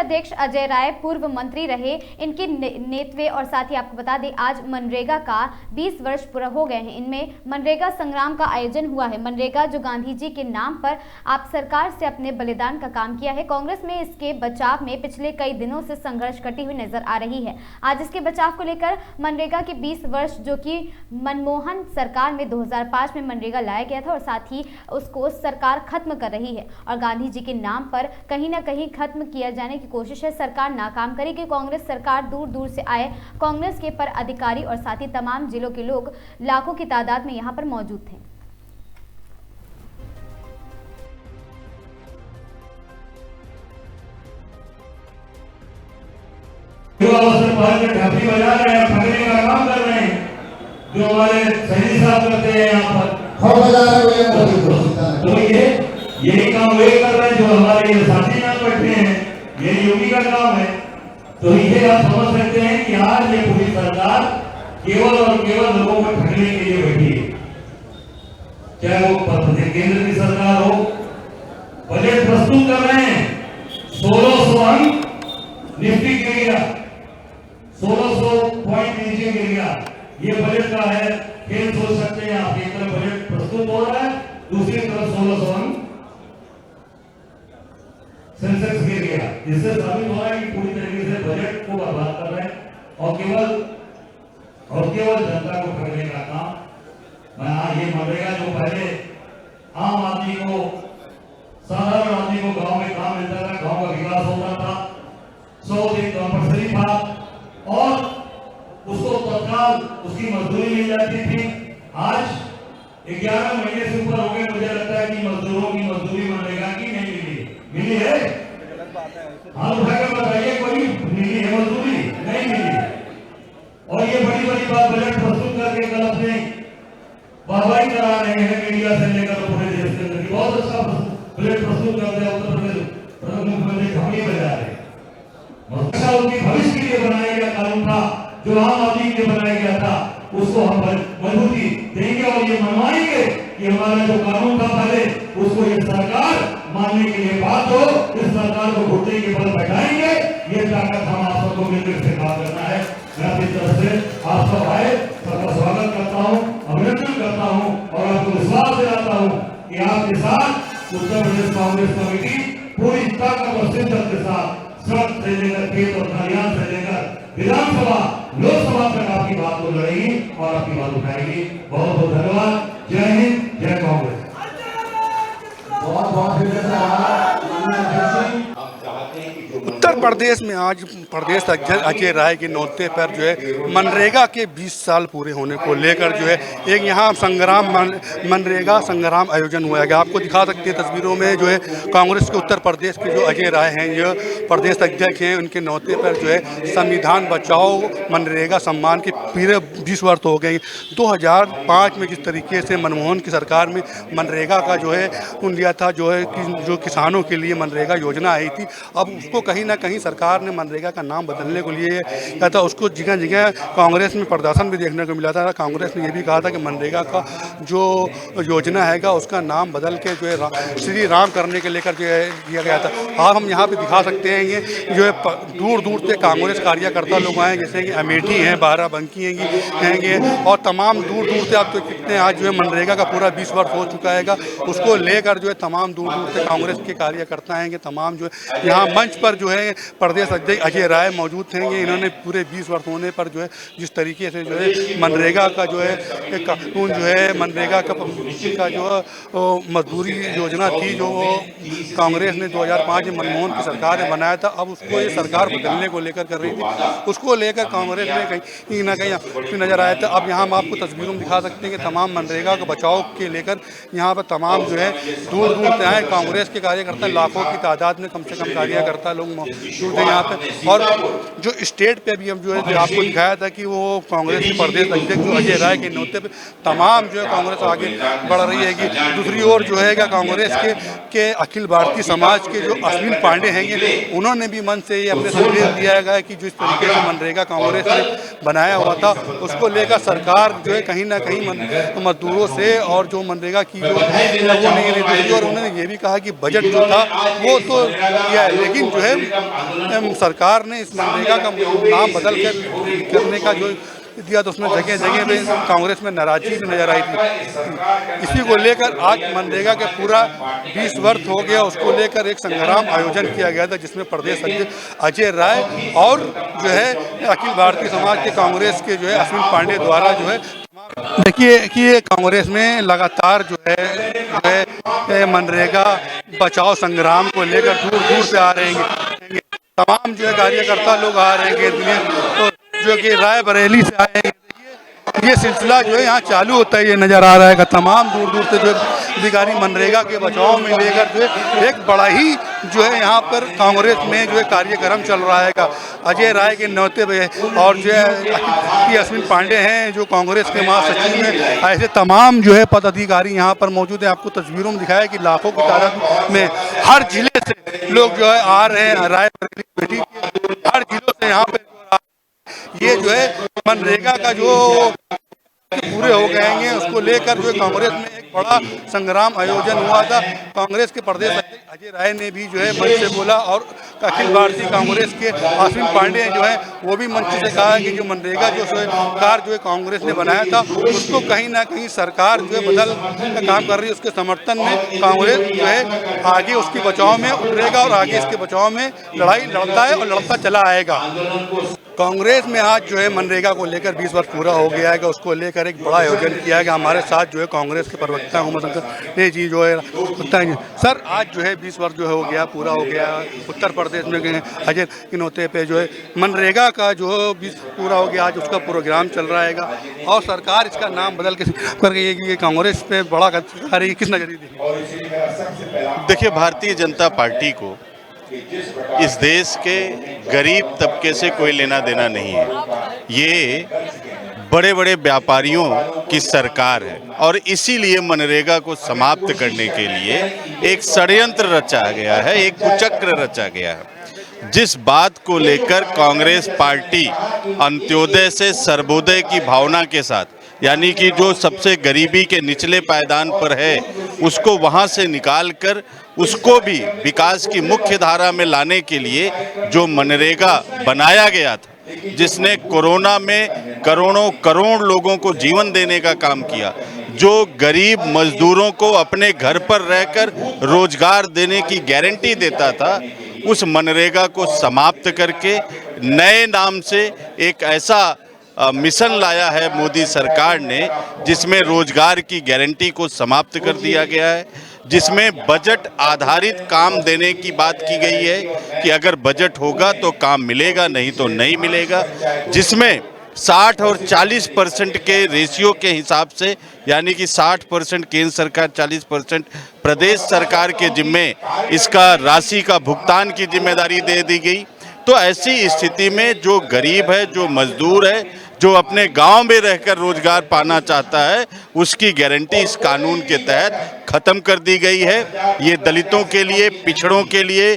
अध्यक्ष अजय राय पूर्व मंत्री रहे। इनके नेतृत्व और साथ ही आपको बता दें आज मनरेगा का 20 वर्ष पूरा हो गए हैं। इनमें मनरेगा संग्राम का आयोजन हुआ है। मनरेगा जो गांधी जी के नाम पर आप सरकार से अपने बलिदान का काम किया है। कांग्रेस में इसके बचाव में पिछले कई दिनों से संघर्ष करती हुई नजर आ रही है। आज इसके बचाव को लेकर मनरेगा के 20 वर्ष जो कि मनमोहन सरकार में 2005 में मनरेगा लाया गया था और साथ ही उसको सरकार खत्म कर रही है और गांधी जी के नाम पर कहीं ना कहीं खत्म किया जाने की कोशिश है। सरकार नाकाम करेगी। कांग्रेस सरकार दूर दूर से आए कांग्रेस के पर अधिकारी और साथ ही तमाम जिलों के लोग लाखों की तादाद में यहां पर मौजूद थे। ढापी बजा रहे हैं, फगने का काम कर रहे हैं, जो हमारे सैनिक साहब करते हैं यहाँ पर तो यही काम वे कर रहे हैं जो हमारे साथी यहाँ बैठे हैं। ये योगी का काम है। तो ये आप समझ सकते हैं कि आज ये पूरी सरकार केवल और केवल लोगों को ठगने के लिए बैठी है। चाहे वो केंद्र की सरकार हो, बजट प्रस्तुत कर रहे हैं, 1600 अंक निफ्टी गिर गया, 1600 पॉइंट नीचे गिर गया। ये बजट का है खेल। सोच सकते हैं आप, एक तरफ बजट प्रस्तुत हो रहा है, दूसरी तरफ 1600 अंक सेंसेक्स गिर गया। इससे साबित हो रहा है कि पूरी तरीके से बजट को बर्बाद कर रहे हैं और केवल जनता को ठगने का काम। ये मनरेगा जो पहले आम आदमी को, साधारण आदमी को गांव में काम मिलता था, गांव का विकास होता था, 100 दिन कंपल्सरी था और उसको तत्काल उसकी मजदूरी मिल जाती थी। आज 11 महीने से ऊपर हो गए, मुझे लगता है कि मजदूरों की मजदूरी मनरेगा की नहीं मिली है। हाँ उठाकर बताइए, कोई मिली है मजदूरी? नहीं मिली। और ये बड़ी बड़ी बात बजट प्रस्तुत करके कल अपने वाहवाही करा रहे हैं मीडिया से लेकर पूरे देश के अंदर। बहुत अच्छा बजट प्रस्तुत करते हैं। उत्तर प्रदेश मुख्यमंत्री घमड़ी बजा रहे हैं। उनकी भविष्य के लिए बनाया गया कानून था, जो आम आदमी के लिए बनाया गया था, उसको हम मजबूती देंगे और ये मनवाएंगे कि हमारा जो कानून था पहले, उसको ये सरकार मानने के लिए बात हो, इस सरकार को घुटने के बल बैठाएंगे। ये ताकत हम आप सबको मिलकर से काम करना है। मैं अपनी तरफ से आप सब आए, सबका स्वागत करता हूँ, अभिनंदन करता हूँ और आपको विश्वास दिलाता हूँ कि आपके साथ उत्तर प्रदेश कांग्रेस कमेटी पूरी ताकत और शिद्दत के साथ सड़क से लेकर खेत और खलिहान से लेकर विधानसभा लोकसभा तक आपकी बात को लड़ेगी और आपकी बात उठाएगी। बहुत बहुत धन्यवाद। जय हिंद, जय कांग्रेस। उत्तर प्रदेश में आज प्रदेश अध्यक्ष अजय राय के न्योते पर जो है मनरेगा के 20 साल पूरे होने को लेकर जो है एक यहाँ मनरेगा संग्राम आयोजन हुआ है। आपको दिखा सकते हैं तस्वीरों में जो है कांग्रेस के उत्तर प्रदेश के जो अजय राय हैं, जो प्रदेश अध्यक्ष हैं, उनके न्योते पर जो है संविधान बचाओ मनरेगा सम्मान के पूरे 20 वर्ष हो गए। 2005 में जिस तरीके से मनमोहन की सरकार में मनरेगा का जो है लिया था, जो है कि जो किसानों के लिए मनरेगा योजना आई थी, अब उसको कहीं ना कहीं सरकार ने मनरेगा का नाम बदलने को लिए कहा था। उसको जगह जगह कांग्रेस में प्रदर्शन भी देखने को मिला था। कांग्रेस ने यह भी कहा था कि मनरेगा का जो योजना हैगा उसका नाम बदल के जो है श्री राम करने के लेकर जो है दिया गया था। आप हम यहाँ पे दिखा सकते हैं, ये जो है दूर दूर से कांग्रेस कार्यकर्ता लोग आए, जैसे कि अमेठी हैं, बाराबंकी हैंगे और तमाम दूर दूर से आप तो कितने आज जो है मनरेगा का पूरा 20 वर्ष हो चुका है, उसको लेकर जो है तमाम दूर दूर से कांग्रेस के कार्यकर्ता हैं, तमाम जो है यहाँ मंच पर जो है प्रदेश अध्यक्ष अजय राय मौजूद थे। इन्होंने पूरे 20 वर्ष होने पर जो है जिस तरीके से जो है मनरेगा का जो है एक कानून जो है मनरेगा का जो मजदूरी योजना थी, जो कांग्रेस ने 2005 में मनमोहन की सरकार ने बनाया था, अब उसको ये सरकार बदलने को लेकर कर रही थी। उसको लेकर कांग्रेस में कहीं ना कहीं नजर आया था। अब यहाँ हम आपको तस्वीरों में दिखा सकते हैं कि तमाम मनरेगा को बचाव के लेकर यहाँ पर तमाम जो है दूर दूर से आए कांग्रेस के कार्यकर्ता, लाखों की तादाद में कम से कम कार्यकर्ता लोग मौजूद हैं यहाँ पे। और जो स्टेट पे भी हम जो है जो आपको दिखाया था कि वो कांग्रेस के प्रदेश अध्यक्ष अजय राय के न्योते पे तमाम जो है कांग्रेस आगे बढ़ रही है। कि दूसरी ओर जो है कांग्रेस के अखिल भारतीय समाज के जो अश्विन पांडे हैं, उन्होंने भी मन से ये अपने संदेश दिया गया कि जो इस तरीके से मनरेगा कांग्रेस ने बनाया हुआ था, उसको लेकर सरकार जो है कहीं ना कहीं मजदूरों से और जो मनरेगा की जो वो नहीं रहती। और उन्होंने ये भी कहा कि बजट जो था वो तो किया है, लेकिन जो है सरकार ने इस मनरेगा का नाम बदल कर करने का जो दिया तो उसमें जगह जगह पे कांग्रेस में नाराजगी भी नजर आई थी। इसी को लेकर आज मनरेगा के पूरा 20 वर्ष हो गया, उसको लेकर एक संग्राम आयोजन किया गया था जिसमें प्रदेश अध्यक्ष अजय राय और जो है अखिल भारतीय समाज के कांग्रेस के जो है अश्विन पांडे द्वारा जो है, देखिए कि ये कांग्रेस में लगातार जो है मनरेगा बचाओ संग्राम को लेकर दूर दूर से आ रहे हैं। तमाम जो है कार्यकर्ता लोग आ रहे हैं तो जो कि रायबरेली से आए हैं। ये सिलसिला जो है यहाँ चालू होता है, ये नज़र आ रहा है कि तमाम दूर दूर से जो अधिकारी मनरेगा के बचाव में लेकर जो है एक बड़ा ही जो है यहाँ पर कांग्रेस में जो है कार्यक्रम चल रहा है का अजय राय के न्योते पे और जो है अश्विन पांडे हैं जो कांग्रेस के महासचिव हैं। ऐसे तमाम जो है पदाधिकारी यहाँ पर मौजूद हैं। आपको तस्वीरों में दिखाया कि लाखों की तादाद में हर जिले से लोग जो है आ रहे हैं। रायबरेली बेटी हर जिलों से यहाँ पर ये जो है मनरेगा का जो पूरे हो गए हैं उसको लेकर जो कांग्रेस में एक बड़ा संग्राम आयोजन हुआ था। कांग्रेस के प्रदेश अध्यक्ष अजय राय ने भी जो है मंच से बोला और अखिल भारतीय कांग्रेस के अश्विन पांडे जो है वो भी मंच से कहा कि जो मनरेगा जो सरकार जो है कांग्रेस ने बनाया था उसको कहीं ना कहीं सरकार जो है बदल का काम कर रही है। उसके समर्थन में कांग्रेस जो है आगे उसके बचाव में उतरेगा और आगे इसके बचाव में लड़ाई लड़ता है और लड़ता चला आएगा। कांग्रेस में आज जो है मनरेगा को लेकर 20 वर्ष पूरा हो गया है कि उसको लेकर एक बड़ा आयोजन किया है कि हमारे साथ जो है कांग्रेस के प्रवक्ता उमाशंकर ने जी जो है सर आज जो है 20 वर्ष जो है हो गया पूरा हो गया उत्तर प्रदेश में गए अजय के न्योते पे जो है मनरेगा का जो 20 पूरा हो गया आज उसका प्रोग्राम चल रहा है और सरकार इसका नाम बदल के कर गई है कि ये कांग्रेस पे बड़ा कर रही है। किस नजरिए देखिए? देखिए, भारतीय जनता पार्टी को इस देश के गरीब तबके से कोई लेना देना नहीं है। ये बड़े बड़े व्यापारियों की सरकार है और इसीलिए मनरेगा को समाप्त करने के लिए एक षड्यंत्र रचा गया है, एक कुचक्र रचा गया है। जिस बात को लेकर कांग्रेस पार्टी अंत्योदय से सर्वोदय की भावना के साथ, यानी कि जो सबसे गरीबी के निचले पायदान पर है उसको वहां से निकालकर उसको भी विकास की मुख्य धारा में लाने के लिए जो मनरेगा बनाया गया था, जिसने कोरोना में करोड़ों करोड़ लोगों को जीवन देने का काम किया, जो गरीब मजदूरों को अपने घर पर रहकर रोजगार देने की गारंटी देता था, उस मनरेगा को समाप्त करके नए नाम से एक ऐसा मिशन लाया है मोदी सरकार ने जिसमें रोजगार की गारंटी को समाप्त कर दिया गया है, जिसमें बजट आधारित काम देने की बात की गई है कि अगर बजट होगा तो काम मिलेगा, नहीं तो नहीं मिलेगा, जिसमें 60 और 40% के रेशियो के हिसाब से, यानी कि 60% केंद्र सरकार 40% प्रदेश सरकार के जिम्मे इसका राशि का भुगतान की जिम्मेदारी दे दी गई। तो ऐसी स्थिति में जो गरीब है, जो मजदूर है, जो अपने गांव में रहकर रोजगार पाना चाहता है, उसकी गारंटी इस कानून के तहत खत्म कर दी गई है। ये दलितों के लिए, पिछड़ों के लिए,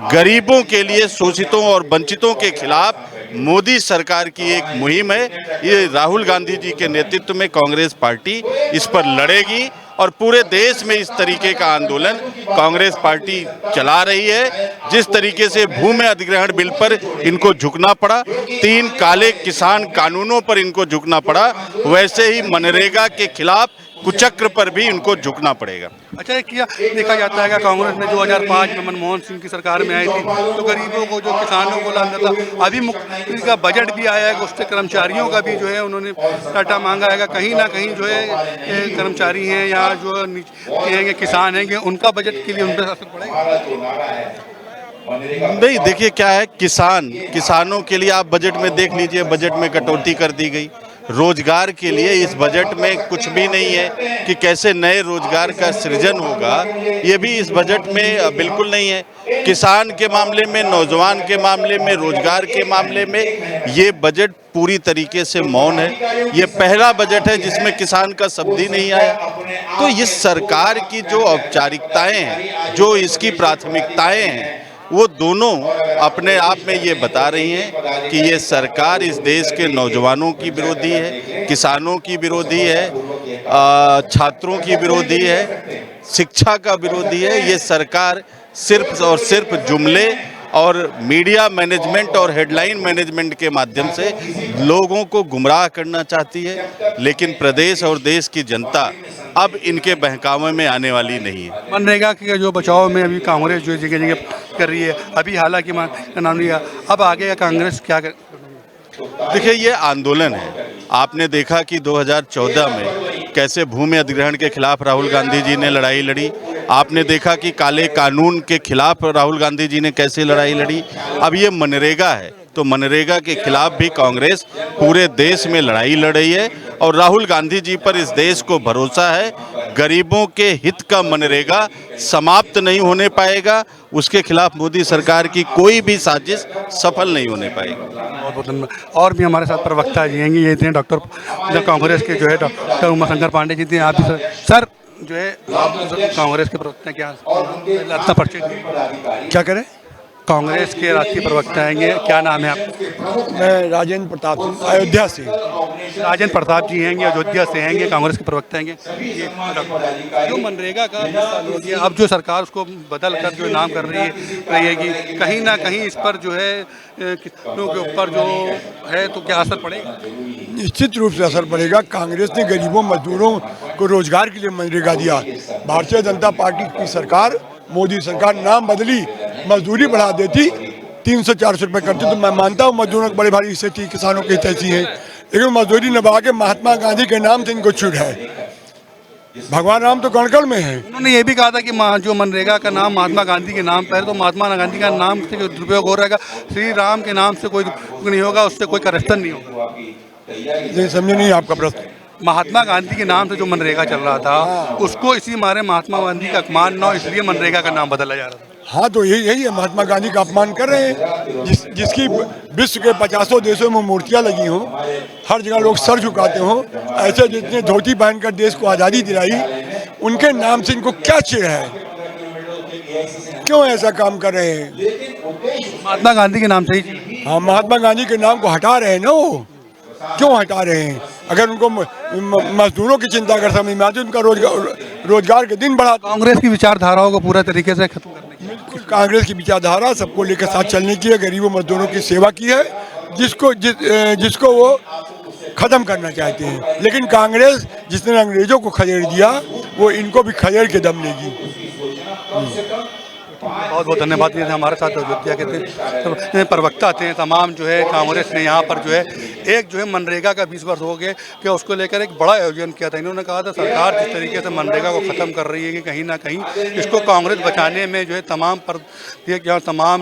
गरीबों के लिए, शोषितों और वंचितों के खिलाफ मोदी सरकार की एक मुहिम है। ये राहुल गांधी जी के नेतृत्व में कांग्रेस पार्टी इस पर लड़ेगी और पूरे देश में इस तरीके का आंदोलन कांग्रेस पार्टी चला रही है। जिस तरीके से भूमि अधिग्रहण बिल पर इनको झुकना पड़ा, 3 काले किसान कानूनों पर इनको झुकना पड़ा, वैसे ही मनरेगा के खिलाफ कुचक्र पर भी इनको झुकना पड़ेगा। अच्छा, किया देखा जाता है कि कांग्रेस में 2005 में मनमोहन सिंह की सरकार में आई थी तो गरीबों को, जो किसानों को लाना था। अभी मुख्यमंत्री का बजट भी आया है, उससे कर्मचारियों का भी जो है उन्होंने डाटा मांगा है। कहीं ना कहीं जो है कर्मचारी हैं या जो कहेंगे किसान हैं, उनका बजट के लिए उन पर असर पड़ेगा। नहीं, देखिए क्या है, किसानों के लिए आप बजट में देख लीजिए, बजट में कटौती कर दी गई। रोजगार के लिए इस बजट में कुछ भी नहीं है कि कैसे नए रोजगार का सृजन होगा, ये भी इस बजट में बिल्कुल नहीं है। किसान के मामले में, नौजवान के मामले में, रोजगार के मामले में ये बजट पूरी तरीके से मौन है। ये पहला बजट है जिसमें किसान का शब्द ही नहीं आया। तो इस सरकार की जो औपचारिकताएं हैं, जो इसकी प्राथमिकताएं हैं, वो दोनों अपने आप में ये बता रही हैं कि ये सरकार इस देश के नौजवानों की विरोधी है, किसानों की विरोधी है, छात्रों की विरोधी है, शिक्षा का विरोधी है। ये सरकार सिर्फ और सिर्फ जुमले और मीडिया मैनेजमेंट और हेडलाइन मैनेजमेंट के माध्यम से लोगों को गुमराह करना चाहती है। लेकिन प्रदेश और देश की जनता अब इनके बहकावे में आने वाली नहीं है। मनरेगा के जो बचाव में अभी कांग्रेस जो जगह जगह कर रही है, अभी हालांकि का नाम लिया, अब आगे कांग्रेस क्या कर? देखिए, ये आंदोलन है। आपने देखा कि 2014 में कैसे भूमि अधिग्रहण के खिलाफ राहुल गांधी जी ने लड़ाई लड़ी। आपने देखा कि काले कानून के खिलाफ राहुल गांधी जी ने कैसे लड़ाई लड़ी। अब ये मनरेगा है, तो मनरेगा के खिलाफ भी कांग्रेस पूरे देश में लड़ाई लड़ रही है। और राहुल गांधी जी पर इस देश को भरोसा है, गरीबों के हित का मनरेगा समाप्त नहीं होने पाएगा। उसके खिलाफ मोदी सरकार की कोई भी साजिश सफल नहीं होने पाएगी। बहुत बहुत धन्यवाद। और भी हमारे साथ प्रवक्ता जी हैं, ये थे डॉक्टर कांग्रेस के जो है डॉक्टर उमाशंकर पांडे जी थे। आप भी सर जो है आप कांग्रेस के प्रवक्ता क्या अपना परिचय क्या करें? कांग्रेस के राष्ट्रीय प्रवक्ता हैं, ये क्या नाम है आपका? मैं राजेंद्र प्रताप सिंह, अयोध्या से। राजेंद्र प्रताप जी हैं, अयोध्या से हैं, कांग्रेस के प्रवक्ता हैं। जो मनरेगा का हो गया, अब जो सरकार उसको बदल कर जो नाम कर रही है कि कहीं ना कहीं इस पर जो है किसानों के ऊपर जो है तो क्या असर पड़ेगा? निश्चित रूप से असर पड़ेगा। कांग्रेस ने गरीबों मजदूरों को रोजगार के लिए मनरेगा दिया। भारतीय जनता पार्टी की सरकार, मोदी सरकार नाम बदली, मजदूरी बढ़ा देती, 300-400 रुपये करती, तो मैं मानता हूँ मजदूरों को बड़े भारी हिस्से थी, किसानों की हितैषी है। लेकिन मजदूरी न बढ़ा के महात्मा गांधी के नाम से इनको छूट है। भगवान राम तो कण-कण में है। उन्होंने ये भी कहा था कि जो मनरेगा का नाम महात्मा गांधी के नाम पर है, तो महात्मा गांधी का नाम से दुरुपयोग हो रहेगा, श्री राम के नाम से कोई नहीं होगा, उससे कोई करप्शन नहीं होगा। समझे नहीं आपका प्रश्न? महात्मा गांधी के नाम से जो मनरेगा चल रहा था, उसको इसी मारे महात्मा गांधी का अपमान न हो, इसलिए मनरेगा का नाम बदला जा रहा था। हाँ, तो यही है, महात्मा गांधी का अपमान कर रहे हैं। जिसकी विश्व के 50 देशों में मूर्तियां लगी हों, हर जगह लोग सर झुकाते हों, ऐसे जितने धोती पहनकर देश को आज़ादी दिलाई, उनके नाम से इनको क्या चिढ़ है? क्यों ऐसा काम कर रहे हैं? महात्मा गांधी के नाम से ही। हाँ, महात्मा गांधी के नाम को हटा रहे हैं ना वो। क्यों हटा रहे हैं? अगर उनको मजदूरों की चिंता कर समझ में आती, उनका रोजगार के दिन बढ़ा। कांग्रेस की विचारधाराओं को पूरा तरीके से खत्म करने की। बिल्कुल, कांग्रेस की विचारधारा सबको लेकर साथ चलने की है, गरीबों मजदूरों की सेवा की है, जिसको वो खत्म करना चाहते हैं। लेकिन कांग्रेस जिसने अंग्रेजों को खदेड़ दिया, वो इनको भी खदेड़ के दम लेगी। बहुत बहुत धन्यवाद। ये हमारे साथ अयोध्या के थे प्रवक्ता थे तमाम जो है कांग्रेस ने यहाँ पर जो है एक जो है मनरेगा का 20 वर्ष हो गए कि उसको लेकर एक बड़ा आयोजन किया था। इन्होंने कहा था सरकार जिस तरीके से मनरेगा को ख़त्म कर रही है कि कहीं ना कहीं इसको कांग्रेस बचाने में जो है तमाम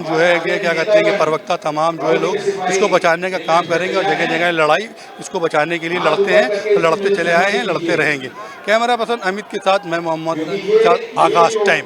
जो है क्या कहते हैं कि प्रवक्ता तमाम जो है लोग इसको बचाने का काम करेंगे और जगह जगह लड़ाई इसको बचाने के लिए लड़ते हैं, लड़ते चले आए हैं, लड़ते रहेंगे। कैमरा पर्सन अमित के साथ मैं मोहम्मद आकाश टाइम।